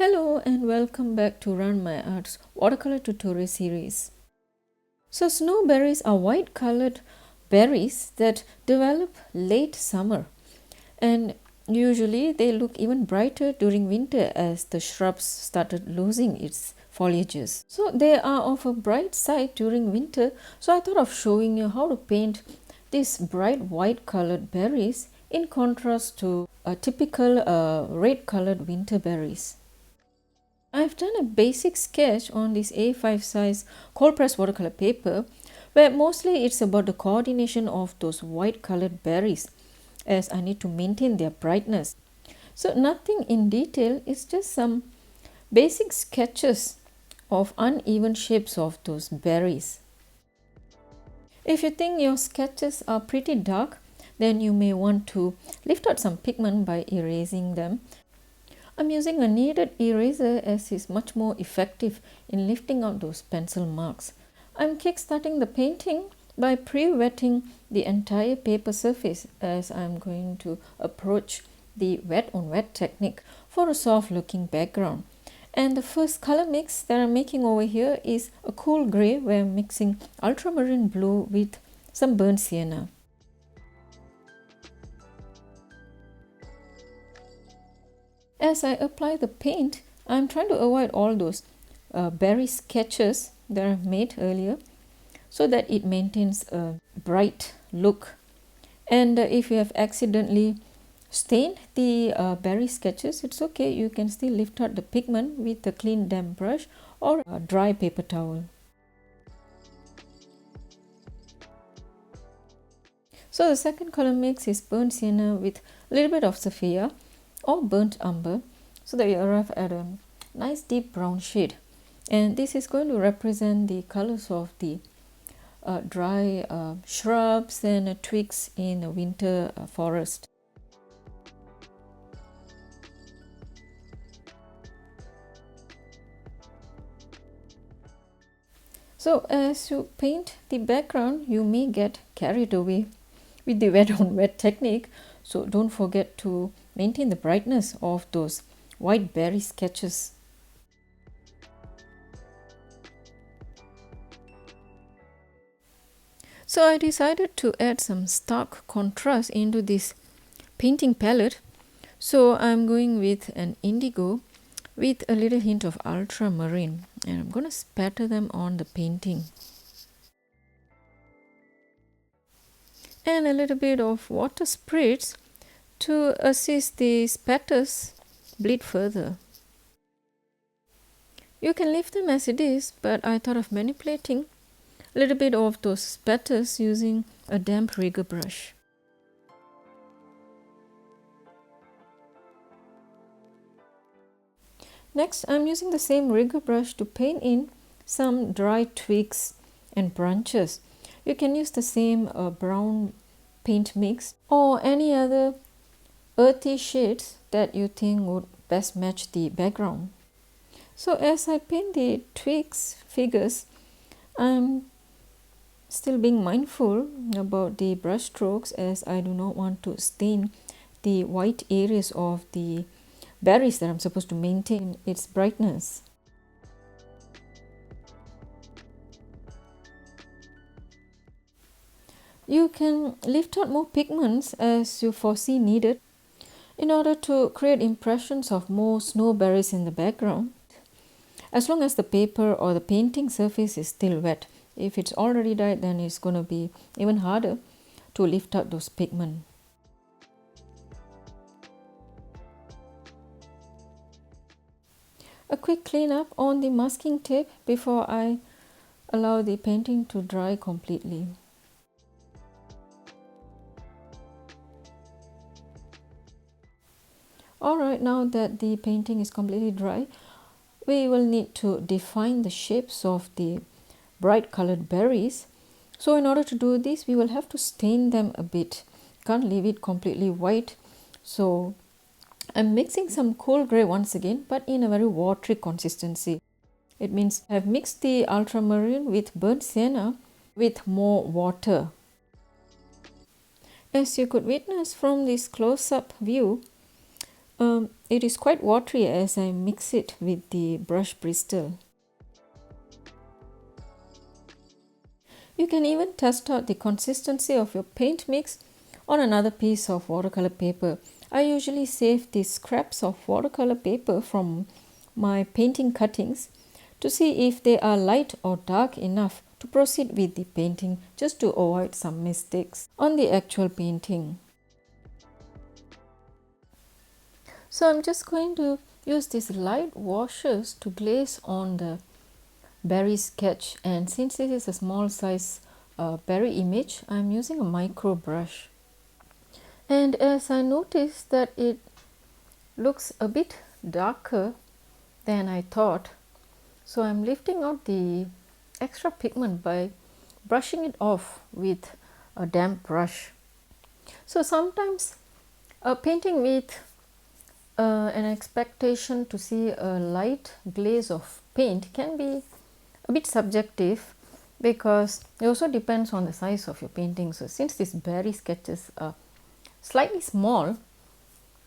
Hello and welcome back to Run My Art's watercolor tutorial series. So snowberries are white colored berries that develop late summer, and usually they look even brighter during winter as the shrubs started losing its foliages. So they are of a bright side during winter, so I thought of showing you how to paint these bright white colored berries in contrast to a typical red colored winter berries. I've done a basic sketch on this A5 size cold press watercolor paper where mostly it's about the coordination of those white colored berries as I need to maintain their brightness. So nothing in detail, it's just some basic sketches of uneven shapes of those berries. If you think your sketches are pretty dark, then you may want to lift out some pigment by erasing them. I'm using a kneaded eraser as it's much more effective in lifting out those pencil marks. I'm kickstarting the painting by pre-wetting the entire paper surface as I'm going to approach the wet on wet technique for a soft looking background. And the first color mix that I'm making over here is a cool grey where I'm mixing ultramarine blue with some burnt sienna. As I apply the paint, I'm trying to avoid all those berry sketches that I've made earlier so that it maintains a bright look. And if you have accidentally stained the berry sketches, it's okay. You can still lift out the pigment with a clean damp brush or a dry paper towel. So the second color mix is burnt sienna with a little bit of sapphire or burnt umber, so that we arrive at a nice deep brown shade. And this is going to represent the colors of the dry shrubs and twigs in a winter forest. So as you paint the background, you may get carried away with the wet on wet technique, so don't forget to maintain the brightness of those white berry sketches. So I decided to add some stark contrast into this painting palette. So I'm going with an indigo with a little hint of ultramarine, and I'm going to spatter them on the painting. And a little bit of water spritz to assist the spatters bleed further. You can leave them as it is, but I thought of manipulating a little bit of those spatters using a damp rigger brush. Next, I'm using the same rigger brush to paint in some dry twigs and branches. You can use the same brown paint mix or any other earthy shades that you think would best match the background. So as I paint the twigs figures, I'm still being mindful about the brush strokes as I do not want to stain the white areas of the berries that I'm supposed to maintain its brightness. You can lift out more pigments as you foresee needed in order to create impressions of more snowberries in the background, as long as the paper or the painting surface is still wet. If it's already dried, then it's going to be even harder to lift out those pigments. A quick cleanup on the masking tape before I allow the painting to dry completely. Alright, now that the painting is completely dry, we will need to define the shapes of the bright colored berries. So in order to do this, we will have to stain them a bit. Can't leave it completely white. So I'm mixing some cool grey once again, but in a very watery consistency. It means I've mixed the ultramarine with burnt sienna with more water. As you could witness from this close-up view, It is quite watery as I mix it with the brush bristle. You can even test out the consistency of your paint mix on another piece of watercolor paper. I usually save the scraps of watercolor paper from my painting cuttings to see if they are light or dark enough to proceed with the painting, just to avoid some mistakes on the actual painting. So I'm just going to use these light washes to glaze on the berry sketch, and since this is a small size berry image, I'm using a micro brush. And as I noticed that it looks a bit darker than I thought, so I'm lifting out the extra pigment by brushing it off with a damp brush. So sometimes painting with an expectation to see a light glaze of paint can be a bit subjective, because it also depends on the size of your painting. So since these berry sketches are slightly small,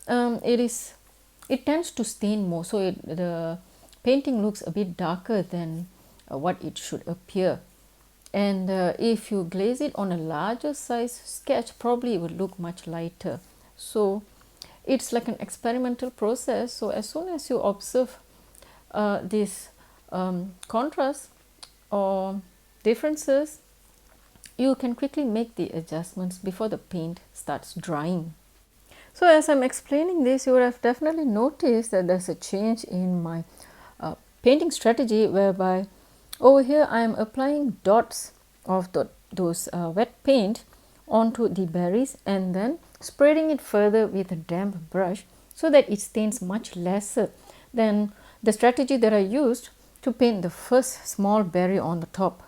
it tends to stain more, so the painting looks a bit darker than what it should appear. And if you glaze it on a larger size sketch, probably it would look much lighter. So it's like an experimental process. So as soon as you observe this contrast or differences, you can quickly make the adjustments before the paint starts drying. So as I'm explaining this, you would have definitely noticed that there's a change in my painting strategy, whereby over here I am applying dots of those wet paint onto the berries and then spreading it further with a damp brush so that it stains much lesser than the strategy that I used to paint the first small berry on the top.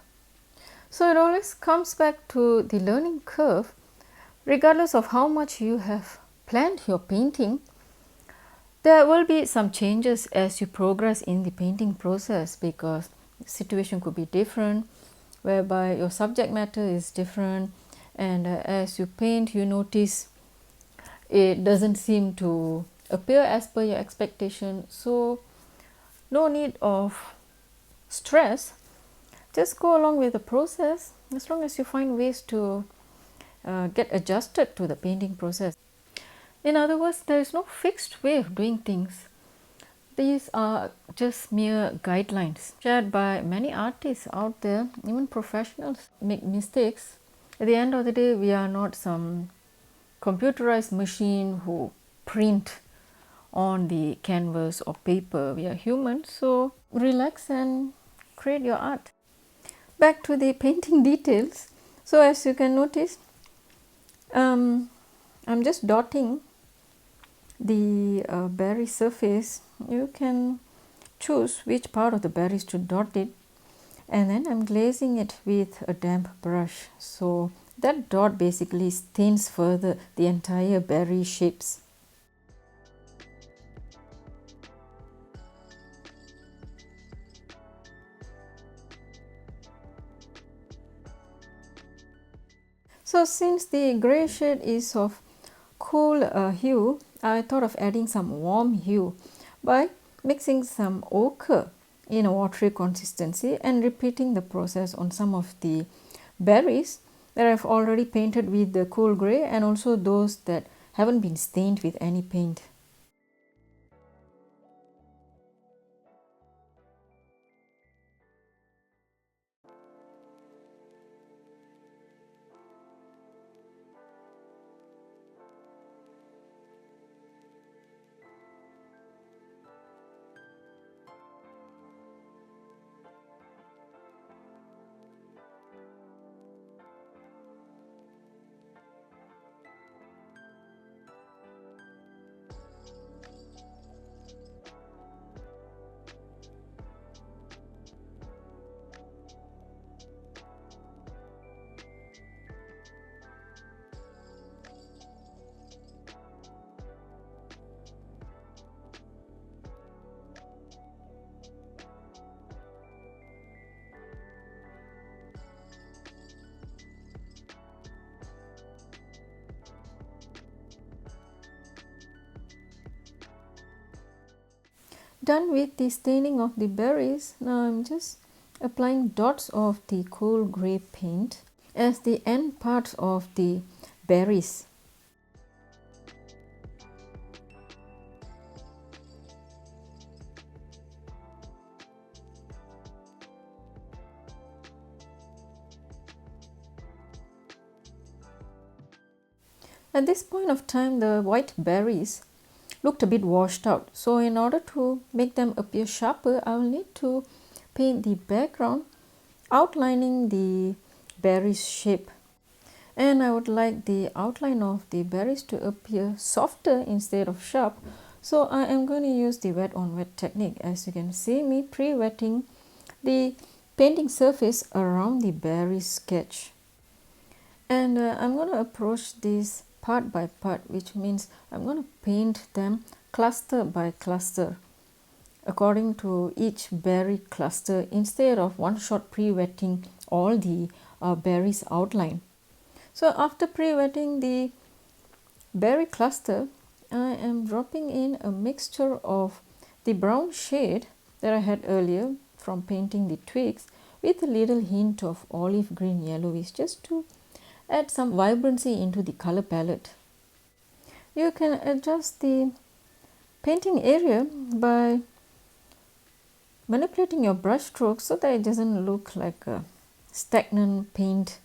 So it always comes back to the learning curve. Regardless of how much you have planned your painting, there will be some changes as you progress in the painting process, because the situation could be different, whereby your subject matter is different, and as you paint you notice it doesn't seem to appear as per your expectation. So no need of stress, just go along with the process as long as you find ways to get adjusted to the painting process. In other words, there is no fixed way of doing things. These are just mere guidelines shared by many artists out there. Even professionals make mistakes. At the end of the day, we are not some computerized machine who print on the canvas or paper. We are humans, so relax and create your art. Back to the painting details. So as you can notice, I'm just dotting the berry surface. You can choose which part of the berries to dot it, and then I'm glazing it with a damp brush, so that dot basically stains further the entire berry shapes. So since the gray shade is of cool hue, I thought of adding some warm hue by mixing some ochre in a watery consistency and repeating the process on some of the berries that I've already painted with the cool gray, and also those that haven't been stained with any paint. Done with the staining of the berries, now I'm just applying dots of the cool grey paint as the end parts of the berries. At this point of time, the white berries looked a bit washed out. So in order to make them appear sharper, I will need to paint the background outlining the berries shape. And I would like the outline of the berries to appear softer instead of sharp. So I am going to use the wet on wet technique. As you can see me pre-wetting the painting surface around the berry sketch. And I'm going to approach this part by part, which means I'm going to paint them cluster by cluster according to each berry cluster instead of one shot pre-wetting all the berries outline. So after pre-wetting the berry cluster, I am dropping in a mixture of the brown shade that I had earlier from painting the twigs with a little hint of olive green yellowish, just to add some vibrancy into the color palette. You can adjust the painting area by manipulating your brush strokes so that it doesn't look like a stagnant paint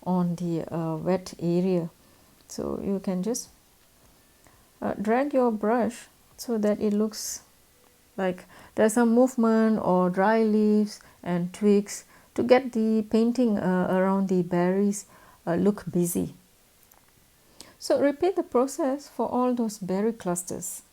on the wet area. So you can just drag your brush so that it looks like there's some movement or dry leaves and twigs to get the painting around the berries look busy. So repeat the process for all those berry clusters.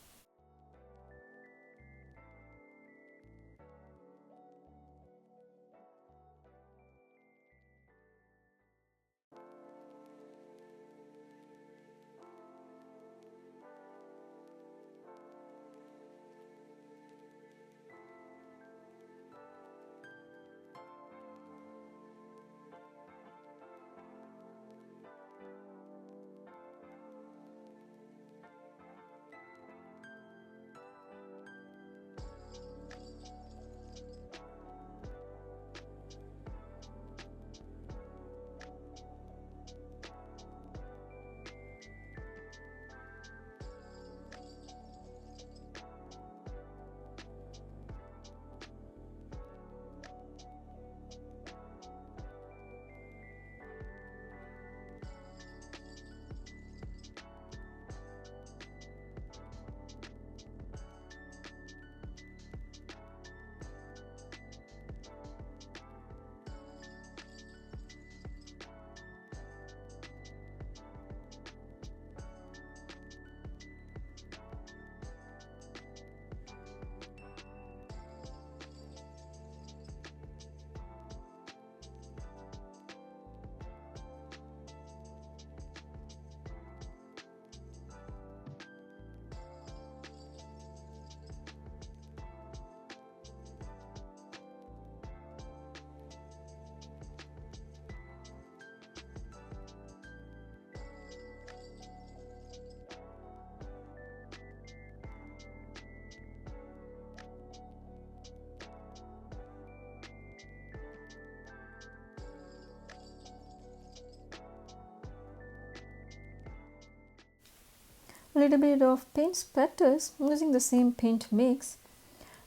A little bit of paint spatters using the same paint mix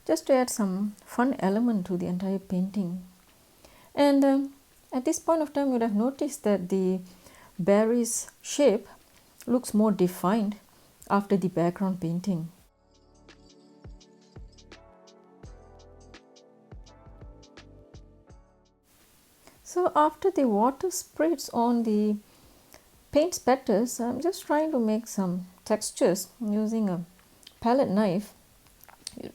just to add some fun element to the entire painting. And at this point of time, you would have noticed that the berries shape looks more defined after the background painting. So after the water spreads on the paint spatters, I'm just trying to make some textures using a palette knife.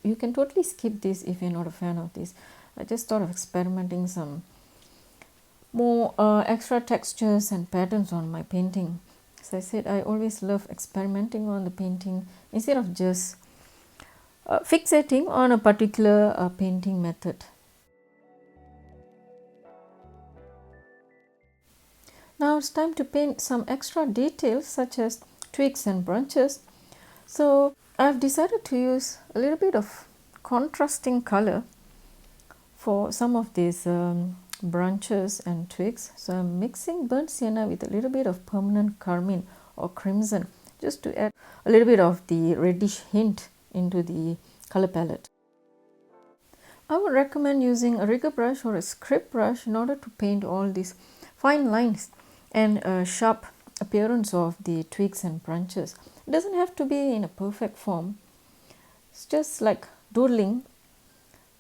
You can totally skip this if you're not a fan of this. I just thought of experimenting some more extra textures and patterns on my painting. As I said, I always love experimenting on the painting instead of just fixating on a particular painting method. Now it's time to paint some extra details such as twigs and branches. So I've decided to use a little bit of contrasting color for some of these branches and twigs. So I'm mixing burnt sienna with a little bit of permanent carmine or crimson, just to add a little bit of the reddish hint into the color palette. I would recommend using a rigger brush or a Schrub brush in order to paint all these fine lines and a sharp appearance of the twigs and branches. It doesn't have to be in a perfect form. It's just like doodling,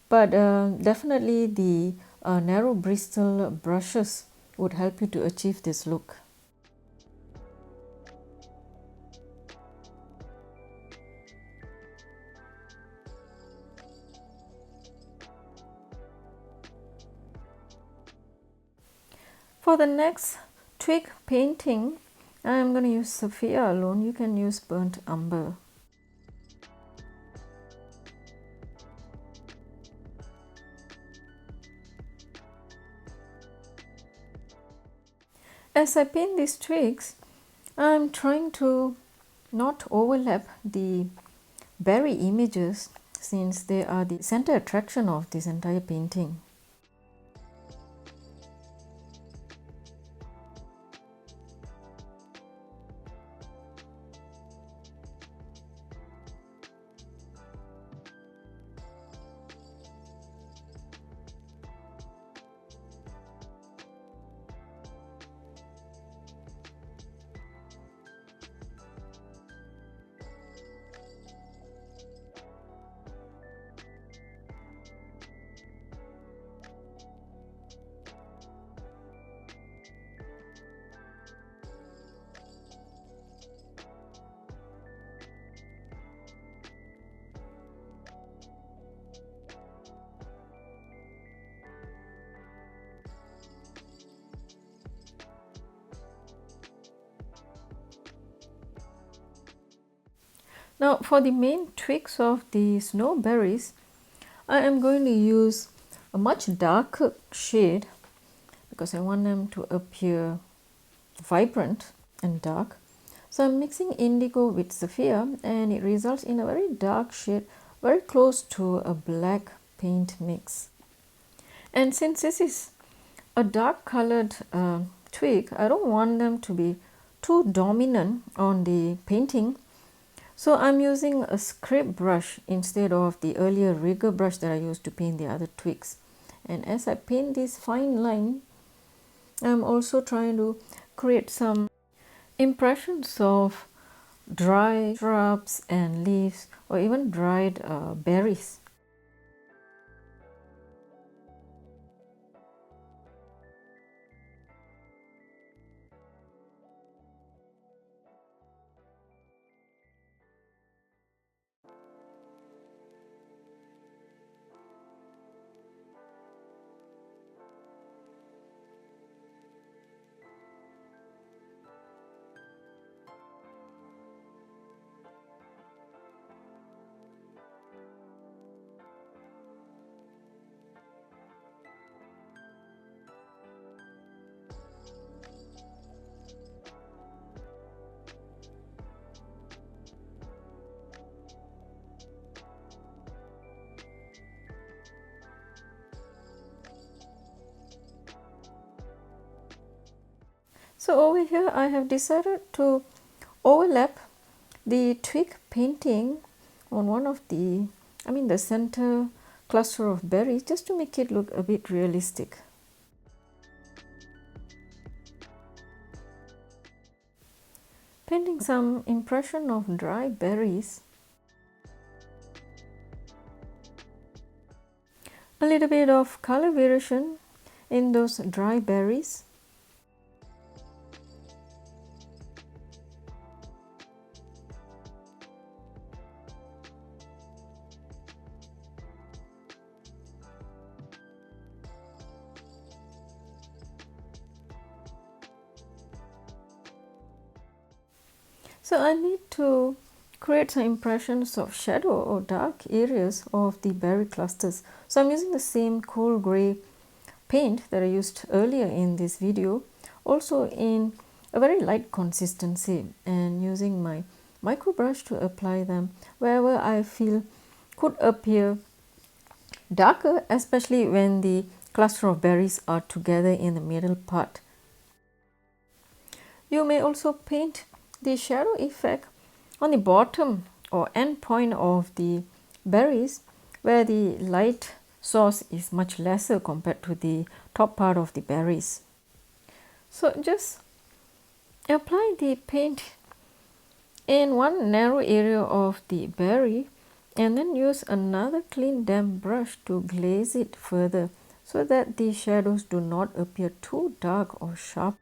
but definitely the narrow bristle brushes would help you to achieve this look. For the next twig painting, I am going to use Sapphire alone. You can use burnt umber. As I paint these twigs, I am trying to not overlap the berry images, since they are the center attraction of this entire painting. Now for the main twigs of the snowberries, I am going to use a much darker shade because I want them to appear vibrant and dark. So I'm mixing indigo with sapphire and it results in a very dark shade, very close to a black paint mix. And since this is a dark colored twig, I don't want them to be too dominant on the painting. So I'm using a Schrub brush instead of the earlier rigger brush that I used to paint the other twigs. And as I paint this fine line, I'm also trying to create some impressions of dry shrubs and leaves, or even dried berries. So over here I have decided to overlap the twig painting on one of the center cluster of berries, just to make it look a bit realistic. Painting some impression of dry berries, a little bit of color variation in those dry berries. So I need to create some impressions of shadow or dark areas of the berry clusters. So I'm using the same cool gray paint that I used earlier in this video, also in a very light consistency, and using my micro brush to apply them wherever I feel could appear darker, especially when the cluster of berries are together in the middle part. You may also paint the shadow effect on the bottom or end point of the berries, where the light source is much lesser compared to the top part of the berries. So just apply the paint in one narrow area of the berry and then use another clean damp brush to glaze it further so that the shadows do not appear too dark or sharp.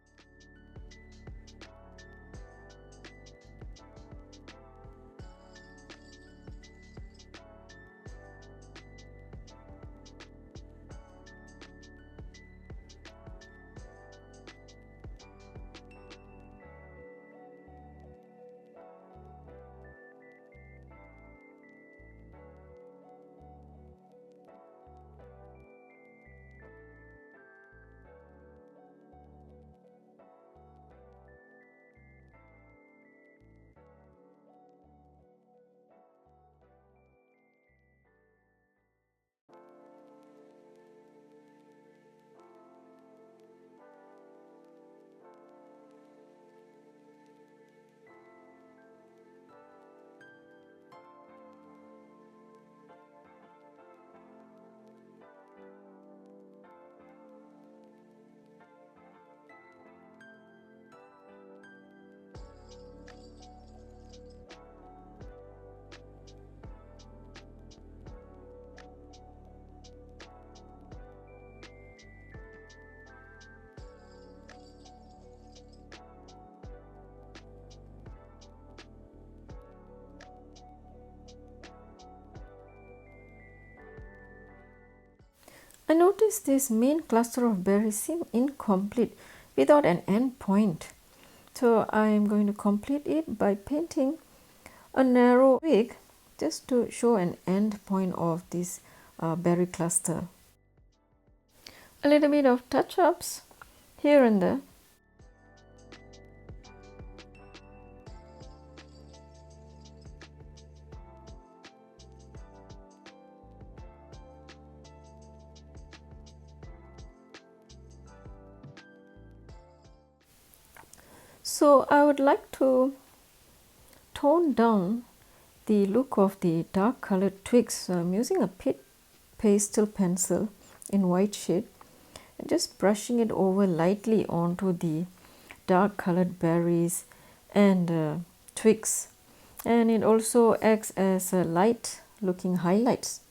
I noticed this main cluster of berries seem incomplete without an end point. So I am going to complete it by painting a narrow twig just to show an end point of this berry cluster. A little bit of touch-ups here and there. So I would like to tone down the look of the dark colored twigs. So I'm using a pastel pencil in white shade and just brushing it over lightly onto the dark colored berries and twigs, and it also acts as a light looking highlights.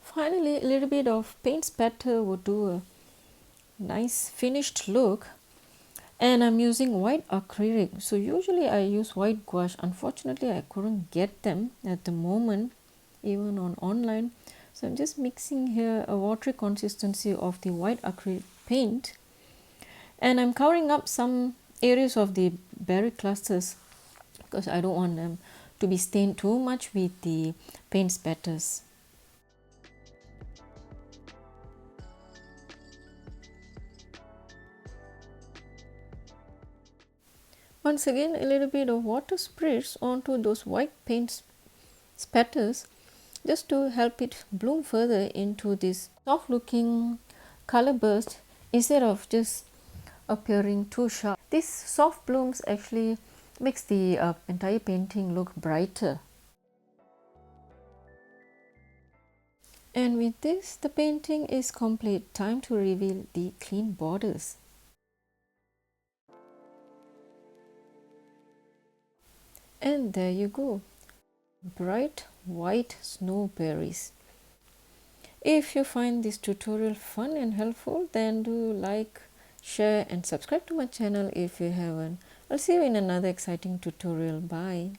Finally, a little bit of paint spatter would do a nice finished look. And I'm using white acrylic. So usually I use white gouache. Unfortunately, I couldn't get them at the moment, even on online. So I'm just mixing here a watery consistency of the white acrylic paint. And I'm covering up some areas of the berry clusters because I don't want them to be stained too much with the paint spatters. Once again, a little bit of water spritz onto those white paint spatters just to help it bloom further into this soft looking color burst instead of just appearing too sharp. These soft blooms actually makes the entire painting look brighter. And with this, the painting is complete. Time to reveal the clean borders. And there you go, bright white snowberries. If you find this tutorial fun and helpful, then do like, share and subscribe to my channel if you haven't. I'll see you in another exciting tutorial. Bye.